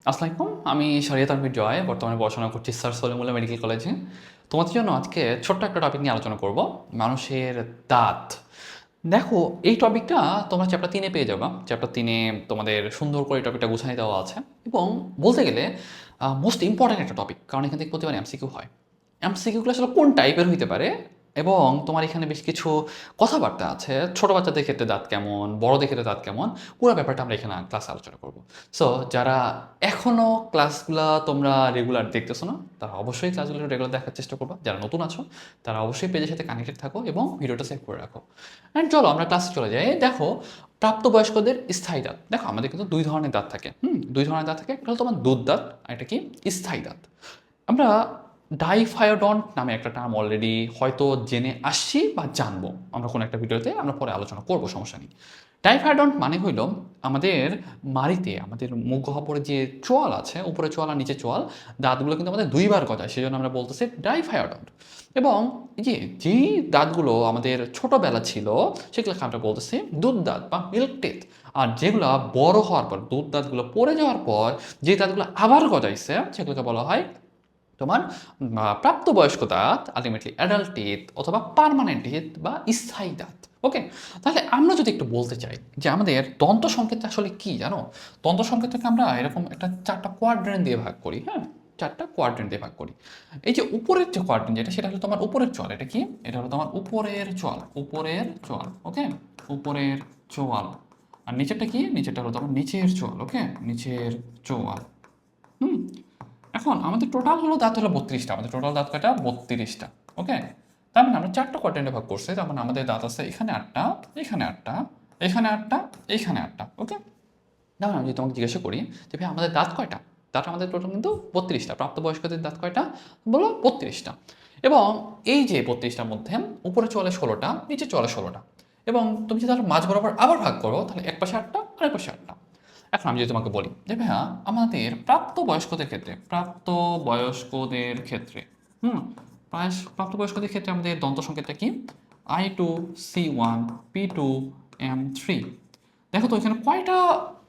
আসসালামু আলাইকুম। আমি শরিয়ত আনবির জয়। বর্তমানে পড়াশোনা করছি স্যার সলিমুল্লাহ মেডিকেল কলেজে। তোমাদের জন্য আজকে ছোট্ট একটা টপিক নিয়ে আলোচনা করব। মানুষের দাঁত। দেখো, এই টপিকটা তোমরা চ্যাপ্টার 3 এ পেয়ে যাবা। চ্যাপ্টার 3 এ তোমাদের সুন্দর করে এই টপিকটা গুছায় দেওয়া আছে এবং বলতে গেলে মোস্ট ইম্পোর্টেন্ট একটা টপিক। কারণ এখান থেকে প্রতিবার এমসিকিউ হয়। এমসিকিউগুলো আসলে কোন টাইপের হইতে পারে এবং তোমার এখানে বেশ কিছু কথাবার্তা আছে। ছোট বাচ্চাদের ক্ষেত্রে দাঁত কেমন, বড়দের ক্ষেত্রে দাঁত কেমন, পুরো ব্যাপারটা আমরা এখানে ক্লাসে আলোচনা করব। সো যারা এখনও ক্লাসগুলা তোমরা রেগুলার দেখতেছো না, তারা অবশ্যই ক্লাসগুলো রেগুলার দেখার চেষ্টা করবা। যারা নতুন আছো তারা অবশ্যই পেজের সাথে কানেক্টেড থাকো এবং ভিডিওটা সেভ করে রাখো। অ্যান্ড চলো আমরা ক্লাসে চলে যাই। দেখো, প্রাপ্তবয়স্কদের স্থায়ী দাঁত। দেখো, আমাদের কিন্তু দুই ধরনের দাঁত থাকে। দুই ধরনের দাঁত থাকে। একটা হলো তোমার দুধ দাঁত, আর একটা কি স্থায়ী দাঁত। আমরা ডাইফায়োডন্ট নামে একটা টার্ম অলরেডি হয়তো জেনে আসছি বা জানবো। আমরা কোনো একটা ভিডিওতে আমরা পরে আলোচনা করবো, সমস্যা নেই। ডাইফায়োডন্ট মানে হইল আমাদের মাড়িতে, আমাদের মুখ গহ্বরে যে চোয়াল আছে, উপরে চোয়াল আর নিচে চোয়াল, দাঁতগুলো কিন্তু আমাদের দুইবার গজায়, সেজন্য আমরা বলতেছি ডাইফায়োডন্ট। এবং এই যেই দাঁতগুলো আমাদের ছোটবেলা ছিল সেগুলোকে আমরা বলতেছি দুধ দাঁত বা মিল্ক টিথ। আর যেগুলো বড় হওয়ার পর, দুধ দাঁতগুলো পড়ে যাওয়ার পর যে দাঁতগুলো আবার গজাইছে সেগুলোকে বলা হয় তোমার প্রাপ্তবয়স্ক দাঁত, আলটিমেটলি অ্যাডাল্ট টিথ অথবা পার্মানেন্ট টিথ বা স্থায়ী দাঁত। ওকে, তাহলে আমরা যদি একটু বলতে চাই যে আমাদের দন্ত সংকেত আসলে কি জানো? দন্ত সংকেতটাকে আমরা এরকম একটা 4টা কোয়াড্রেন্ট দিয়ে ভাগ করি। হ্যাঁ, 4টা কোয়াড্রেন্ট দিয়ে ভাগ করি। এই যে উপরের যে কোয়াড্রেন্ট, যেটা সেটা হলো তোমার উপরের চোয়াল। এটা কি? এটা হলো তোমার উপরের চোয়াল, উপরের চোয়াল। ওকে, উপরের চোয়াল। আর নিচেরটা কি? নিচেরটা হলো তোমার নিচের চোয়াল। ওকে, নিচের চোয়াল। হুম, এখন আমাদের টোটাল হলো দাঁত হলো 32টা। আমাদের টোটাল দাঁত কয়টা? 32টা। ওকে, তার মানে আমরা 4টা কোয়াড্রেন্টে ভাগ করছি। তার মানে আমাদের দাঁত আছে এখানে 8টা, এখানে 8টা, এখানে 8টা, এইখানে 8টা। ওকে, যেমন আমি যদি তোমাকে জিজ্ঞাসা করি যে ভাই আমাদের দাঁত কয়টা, দাঁত আমাদের টোটাল কিন্তু 32টা। প্রাপ্তবয়স্কদের দাঁত কয়টা? বলো 32টা। এবং এই যে 32টার মধ্যে উপরে চলে 16টা, নিচে চলে 16টা। এবং তুমি যদি তার মাঝ বরাবর আবার ভাগ করো, তাহলে এক পাশে 8টা আর এক পাশে 8টা। এখন আমি যদি তোমাকে বলি যে ভাইয়া আমাদের প্রাপ্তবয়স্কদের ক্ষেত্রে, প্রাপ্তবয়স্কদের ক্ষেত্রে প্রাপ্তবয়স্কদের ক্ষেত্রে আমাদের দন্ত সংকেতটা কি? I2, C1, P2, M3। দেখো তো এখানে কয়টা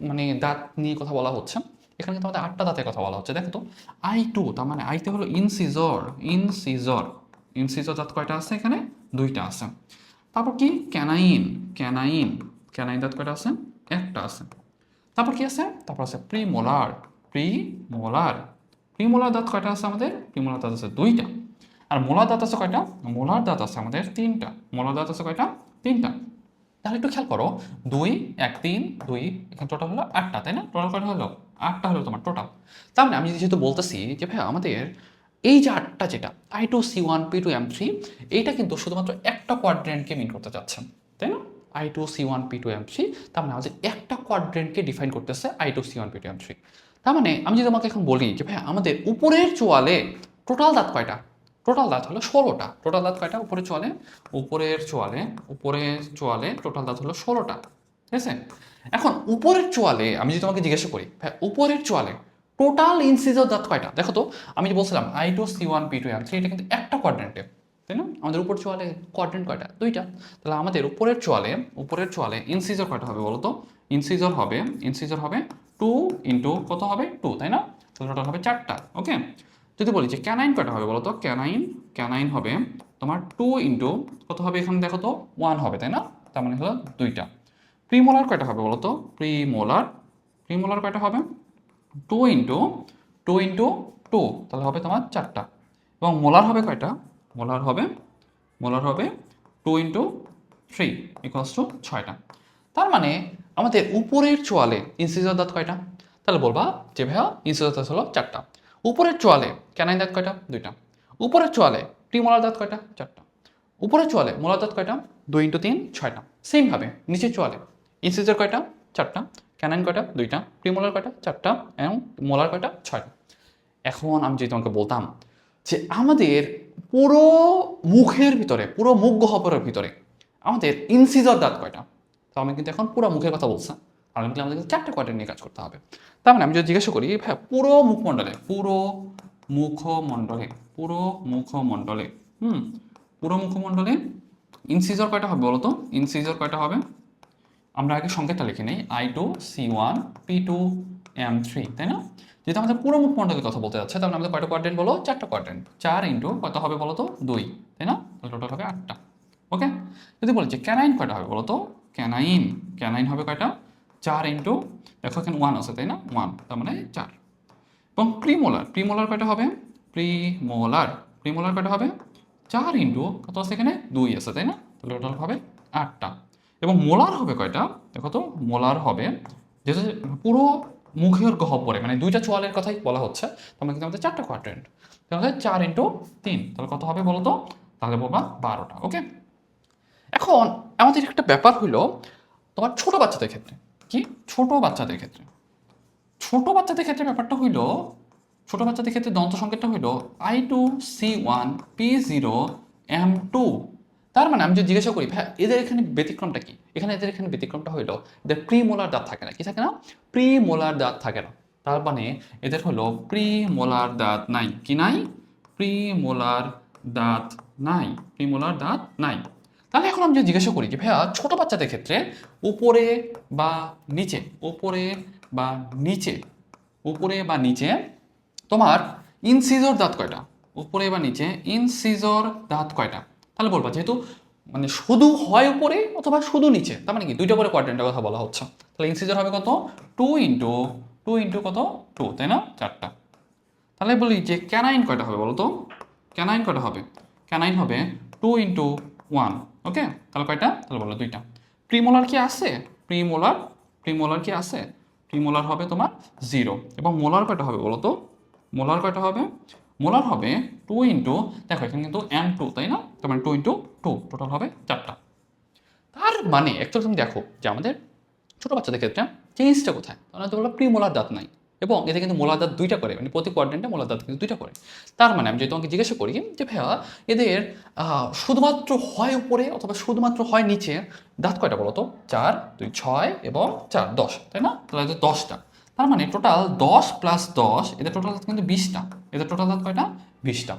মানে দাঁত নিয়ে কথা বলা হচ্ছে? এখানে কিন্তু আমাদের 8টা দাঁতের কথা বলা হচ্ছে। দেখো তো, I2 তার মানে আইতে হলো ইনসিজর। ইনসিজর, ইনসিজর দাঁত কয়টা আছে এখানে? 2টা আছে। তারপর কি? ক্যানাইন। ক্যানাইন, ক্যানাইন দাঁত কয়টা আছে? একটা আছে। তারপর কি আছে? তারপর আছে প্রিমোলার। প্রিমোলার, প্রিমোলার দাঁত কয়টা আছে আমাদের? প্রিমোলার দাঁত আছে 2টা। আর মোলার দাঁত আছে কয়টা? মোলার দাঁত আছে আমাদের 3টা। মোলার দাঁত আছে কয়টা? 3টা। তাহলে একটু খেয়াল করো, 2 1 3 2, এখানে টোটাল হলো 8টা, তাই না? টোটাল কয়টা হলো? 8টা হলো তোমার টোটাল। তার মানে আমি যেহেতু বলতেছি যে ভাই আমাদের এই যে 8টা, যেটা I2 C1 P2 M3, এইটা কিন্তু শুধুমাত্র একটা কোয়াড্রেন্টকে মিন করতে চাচ্ছে, তাই না? I2 C1 P2 M3, তার মানে আমাদের একটা কোয়াড্রেন্টকে ডিফাইন করতেছে I2 C1 P2 M3। তার মানে আমি যদি তোমাকে এখন বলি যে ভাই আমাদের উপরের চোয়ালে টোটাল দাঁত কয়টা? টোটাল দাঁত হলো 16টা। টোটাল দাঁত কয়টা উপরের চোয়ালে? উপরের চোয়ালে, উপরের চোয়ালে টোটাল দাঁত হলো 16টা। ঠিক আছে? এখন উপরের চোয়ালে আমি যদি তোমাকে জিজ্ঞাসা করি ভাই উপরের চোয়ালে টোটাল ইনসিজর দাঁত কয়টা? দেখো তো, আমি যে বলছিলাম I2 C1 P2 M3, এটা কিন্তু একটা কোয়াড্রেন্টে, তাই না? আমাদের উপর চোয়ালে কোয়াড্রেন্ট কয়টা? 2টা। তাহলে আমাদের উপরের চোয়ালে, উপরের চোয়ালে ইনসিজর কয়টা হবে বলো তো? ইনসিজর হবে, ইনসিজর হবে 2 ইন্টু কত হবে? 2, তাই না? তাহলে টোটাল হবে 4টা। ওকে, যদি বলি যে ক্যানাইন কয়টা হবে বলো তো? ক্যানাইন, ক্যানাইন হবে তোমার 2 ইন্টু কত হবে এখানে দেখো তো? 1 হবে, তাই না? তার মানে হলো 2টা। প্রিমোলার কয়টা হবে বলো তো? প্রিমোলার, প্রিমোলার কয়টা হবে? 2 ইন্টু 2 ইন্টু 2, তাহলে হবে তোমার 4টা। এবং মোলার হবে কয়টা? মোলার হবে, মোলার হবে 2 ইন্টু 3 ইকুয়ালস টু 6টা। তার মানে আমাদের উপরের চোয়ালে ইনসিজর দাঁত কয়টা? তাহলে বলবা যে ভাইয়া ইনসিজর দাঁত হলো 4টা। উপরের চোয়ালে ক্যানাইন দাঁত কয়টা? 2টা। উপরের চোয়ালে প্রিমোলার দাঁত কয়টা? 4টা। উপরের চোয়ালে মোলার দাঁত কয়টা? 2 ইন্টু 3 6টা। সেমভাবে নিচের চোয়ালে ইনসিজর কয়টা? 4টা। ক্যানাইন কয়টা? 2টা। প্রিমোলার কয়টা? 4টা। এবং মোলার কয়টা? 6টা। এখন আমি যদি তোমাকে বলতাম যে আমাদের পুরো মুখের ভিতরে, পুরো মুখ গহ্বরের ভিতরে আমাদের ইনসিজর দাঁত কয়টা? তো আমি কিন্তু এখন পুরো মুখের কথা বলছি। আলটিমেটলি আমাদের কিন্তু 4টা কোয়াড্রেন্ট নিয়ে কাজ করতে হবে। তার মানে আমি যদি জিজ্ঞাসা করি ভাই পুরো মুখমণ্ডলে, পুরো মুখমণ্ডলে, পুরো মুখমণ্ডলে, পুরো মুখমণ্ডলে ইনসিজর কয়টা হবে বলো তো? ইনসিজর কয়টা হবে? আমরা আগে সংকেতটা লিখে নেই। I2 C1 P2 m3, তাই না? যেহেতু আমাদের পুরো মুখ মণ্ডলের কথা বলতে যাচ্ছে, তাহলে আমাদের কয়টা কোয়াড্রেন্ট বলো? 4টা কোয়াড্রেন্ট। 4 ইন্টু কত হবে বলো তো? 2, তাই না? তাহলে টোটাল হবে 8টা। ওকে, যদি বলি যে ক্যানাইন কয়টা হবে বলো তো? ক্যানাইন হবে কয়টা? 4 ইন্টু, দেখো এখানে 1 আছে তাই না? 1, তার মানে 4। এবং প্রিমোলার কয়টা হবে? প্রিমোলার কয়টা হবে? 4 ইন্টু কত আছে এখানে? 2 আছে তাই না? তাহলে টোটাল হবে 8টা। এবং মোলার হবে কয়টা? দেখো তো, মোলার হবে যেহেতু পুরো মুখের গহ্বরে মানে 2টা চোয়ালের কথাই বলা হচ্ছে, তাহলে কিন্তু আমাদের 4টা কোয়াড্রেন্ট। তাহলে 4 ইন্টু 3, তাহলে কত হবে বলো তো? তাহলে বলবা 12টা। ওকে, এখন আমাদের একটা ব্যাপার হইলো তোমার ছোট বাচ্চাদের ক্ষেত্রে। কি? ছোট বাচ্চাদের ক্ষেত্রে ব্যাপারটা হইলো, ছোট বাচ্চাদের ক্ষেত্রে দন্ত সংকেতটা হইলো I2C1P0M2। তার মানে আমি যদি জিজ্ঞাসা করি ভাই এদের এখানে ব্যতিক্রমটা কি, এদের এখানে ব্যতিক্রমটা হইলো এদের প্রিমোলার দাঁত থাকে না। কি থাকে না? প্রিমোলার দাঁত থাকে না। তার মানে এদের হলো প্রিমোলার দাঁত নাই। কি নাই? প্রিমোলার দাঁত নাই। তাহলে এখন আমি যদি জিজ্ঞাসা করি যে ভাইয়া ছোট বাচ্চাদের ক্ষেত্রে উপরে বা নিচে তোমার ইনসিজর দাঁত কয়টা? উপরে বা নিচে ইনসিজর দাঁত কয়টা? তাহলে বলবা যেহেতু মানে শুধু হয় উপরে অথবা শুধু নিচে, তার মানে কি 2টা করে কোয়াড্রেন্টের কথা বলা হচ্ছে। তাহলে ইনসিজর হবে কত? 2 ইন্টু কত? 2, তাই না? 4টা। তাহলে বলি যে ক্যানাইন কয়টা হবে বলো তো? ক্যানাইন হবে 2 ইন্টু 1। ওকে, তাহলে কয়টা? তাহলে বলো 2টা। প্রিমোলার কি আছে? প্রিমোলার হবে তোমার 0। এবং মোলার কয়টা হবে বলো তো? মোলার হবে 2 ইন্টু, দেখো এখানে কিন্তু M2 তাই না? তার মানে 2 ইন্টু 2, টোটাল হবে 4টা। তার মানে অ্যাকচুয়ালি তুমি দেখো যে আমাদের ছোট বাচ্চাদের ক্ষেত্রে চেঞ্জটা কোথায়? তাহলে তো বললো প্রিমোলার দাঁত নাই, এবং এতে কিন্তু মোলার দাঁত 2টা করে, মানে প্রতি কোয়াড্রেন্টে মোলার দাঁত কিন্তু 2টা করে। তার মানে আমি যদি তোমাকে জিজ্ঞাসা করি যে ভাইয়া এদের শুধুমাত্র হয় উপরে অথবা শুধুমাত্র হয় নিচে দাঁত কয়টা বলো তো? 4, 2, 6 এবং 4, 10, তাই না? তাহলে এদের 10টা। তার মানে টোটাল 10 প্লাস 10, এদের টোটাল দাঁত কিন্তু 20টা। এদের টোটাল দাঁত কয়টা? 20টা।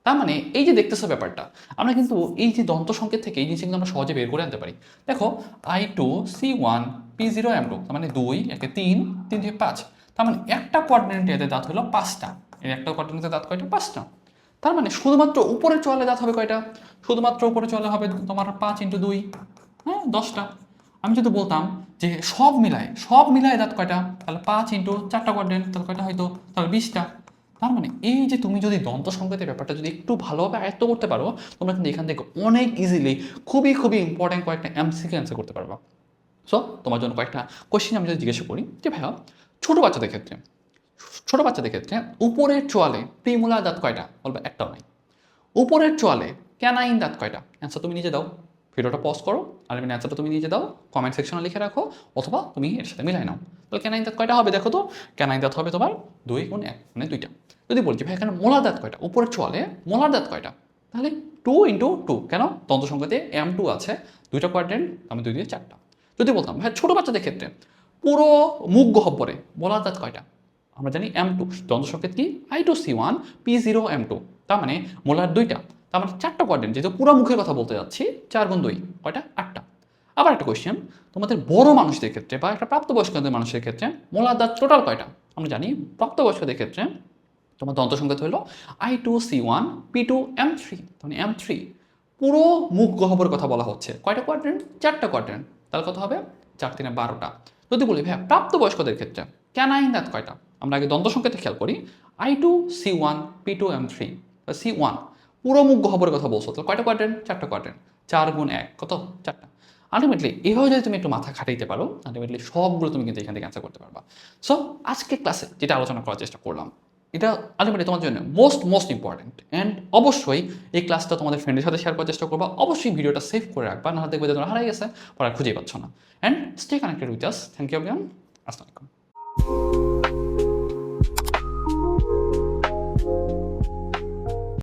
তার মানে এই যে দেখতেছো ব্যাপারটা, আমরা কিন্তু এই যে দন্ত সংকেত থেকে এই জিনিস কিন্তু আমরা সহজে বের করে আনতে পারি। দেখো I2C1P0M2, তার মানে 2 একে 3, 3 থেকে 5, তার মানে একটা কোয়াড্রেন্টে এদের দাঁত হলো 5টা। এর একটা কোয়াড্রেন্টের দাঁত কয়টা? 5টা। তার মানে শুধুমাত্র উপরের চোয়ালে দাঁত হবে কয়টা? শুধুমাত্র উপরে চোয়ালে হবে তোমার 5 ইন্টু 2, হ্যাঁ 10টা। আমি যদি বলতাম যে সব মিলায় দাঁত কয়টা? তাহলে 5 ইন্টু 4টা কোয়াড্রেন্ট, তাহলে কয়টা হয়তো? তাহলে 20টা। তার মানে এই যে তুমি যদি দন্ত সংকেতের ব্যাপারটা যদি একটু ভালোভাবে আয়ত্ত করতে পারো, তোমরা কিন্তু এখান থেকে অনেক ইজিলি খুবই ইম্পর্টেন্ট কয়েকটা এমসিকিউ অ্যান্সার করতে পারবা। সো তোমার জন্য কয়েকটা কোশ্চেন আমি যদি জিজ্ঞাসা করি যে ভাইয়া ছোট বাচ্চাদের ক্ষেত্রে উপরের চোয়ালে প্রিমোলার দাঁত কয়টা? বলবে একটাও নাই। উপরের চোয়ালে ক্যানাইন দাঁত কয়টা? অ্যান্সার তুমি নিজে দাও, ভিডিওটা পজ করো আর আমি অ্যান্সারটা তুমি নিজে দাও, কমেন্ট সেকশনে লিখে রাখো, অথবা তুমি এর সাথে মিলাই নাও। তাহলে ক্যানাইন দাঁত কয়টা হবে দেখো তো? ক্যানাইন দাঁত হবে তোমার 2 গুণ 1, মানে 2টা। যদি বলছি ভাই এখানে মোলার দাঁত কয়টা? উপরের চোয়ালে মোলার দাঁত কয়টা? তাহলে 2 ইন্টু 2, কেন? দন্ত সংকেতে M2 আছে, 2টা কোয়াড্রেন্ট, আমি 2 দিয়ে 4টা। যদি বলতাম ভাই ছোট বাচ্চাদের ক্ষেত্রে পুরো মুখ গহ্বরে মোলার দাঁত কয়টা? আমরা জানি M2, দন্ত সংকেত কি? I2C1P0M2, তার মানে মোলার 2টা। তার মানে 4টা কোয়াড্রেন্ট, যেহেতু পুরো মুখের কথা বলতে যাচ্ছি, 4 গুণ 2 কয়টা? 8টা। আবার একটা কোয়েশ্চেন, তোমাদের বড় মানুষদের ক্ষেত্রে বা একটা প্রাপ্তবয়স্কদের মানুষের ক্ষেত্রে মোলার দাঁত টোটাল কয়টা? আমরা জানি প্রাপ্তবয়স্কদের ক্ষেত্রে তোমার দন্ত সংকেত হলো I2C1P2M3, মানে M3। পুরো মুখ গহ্বরের কথা বলা হচ্ছে, কয়টা কোয়াড্রেন্ট? 4টা কোয়াড্রেন্ট। তাহলে কত হবে? 4 3 12টা। যদি বলি ভাইয়া প্রাপ্তবয়স্কদের ক্ষেত্রে ক্যানাইন দাঁত কয়টা? আমরা আগে দন্ত সংকেতে খেয়াল করি, I2C1P2M3, C1 পুরো মুখ গহ্বরের কথা বলছো, তাহলে কয়টা কোয়াড্রেন্ট? 4টা কোয়াড্রেন্ট। 4 গুণ 1 কত? 4টা। আলটিমেটলি এভাবে যদি তুমি একটু মাথা খাটাইতে পারো, আলটিমেটলি সবগুলো তুমি কিন্তু এখান থেকে অ্যান্সার করতে পারবা। সো আজকে ক্লাসে যেটা আলোচনা করার চেষ্টা করলাম, এটা আলটিমেটলি তোমার জন্য মোস্ট ইম্পর্টেন্ট। অ্যান্ড অবশ্যই এই ক্লাসটা তোমাদের ফ্রেন্ডের সাথে শেয়ার করার চেষ্টা করবা, অবশ্যই ভিডিওটা সেভ করে রাখবা, না দেখবে যে তোমরা হারাই গেছে, পড়া খুঁজেই পাচ্ছ না। And stay connected with us. Thank you everyone. আসসালামু আলাইকুম।